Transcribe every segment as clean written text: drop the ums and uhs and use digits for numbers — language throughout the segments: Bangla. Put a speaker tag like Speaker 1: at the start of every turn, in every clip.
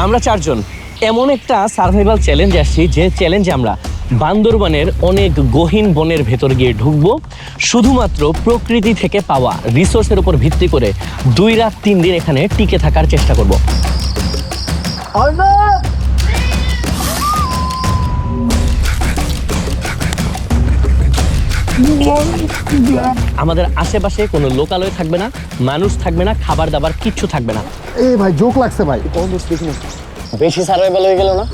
Speaker 1: আমরা চারজন এমন একটা সার্ভাইভাল চ্যালেঞ্জ আসছি, যে চ্যালেঞ্জে আমরা বান্দরবানের অনেক গহীন বনের ভেতর গিয়ে ঢুকবো, শুধুমাত্র প্রকৃতি থেকে পাওয়া রিসোর্সের উপর ভিত্তি করে 2 রাত 3 দিন এখানে টিকে থাকার চেষ্টা করব। আমাদের আশেপাশে কোনো লোকালয় থাকবে না, মানুষ থাকবে না, খাবার দাবার কিচ্ছু থাকবে না।
Speaker 2: এই ভাই জোক লাগছে ভাই।
Speaker 1: বেশি সার্ভাইভাল হয়ে গেল না?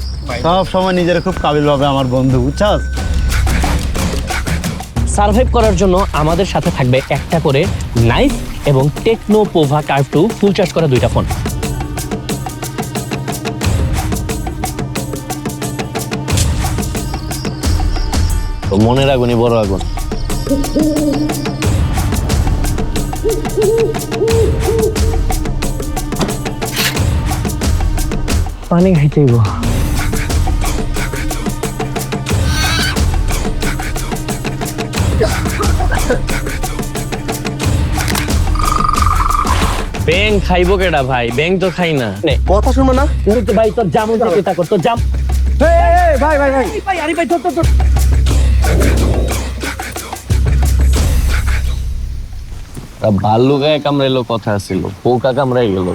Speaker 3: সব সময় নিজের খুব কাবিল ভাবে আমার বন্ধু, বুঝছস?
Speaker 1: সার্ভাইভ করার জন্য আমাদের সাথে থাকবে একটা করে নাইফ এবং techno Pova curve 2 full charge করা 2টা ফোন। তো মনের আগুনই বড় আগুন। পানি খাইতেইব। ব্যাং খাইবো কেডা ভাই? ব্যাং তো খাই না।
Speaker 2: কথা শুনবো না?
Speaker 1: কিন্তু ভাই তোর জামুন থেকে তা কর, তোর জাম।
Speaker 2: ভাই ভাই ভাই
Speaker 1: ভাই আরে ভাই তোর ভাল্লুক গায়ে কামড়াইলো কথা ছিল, পোকা কামড়াই গেল।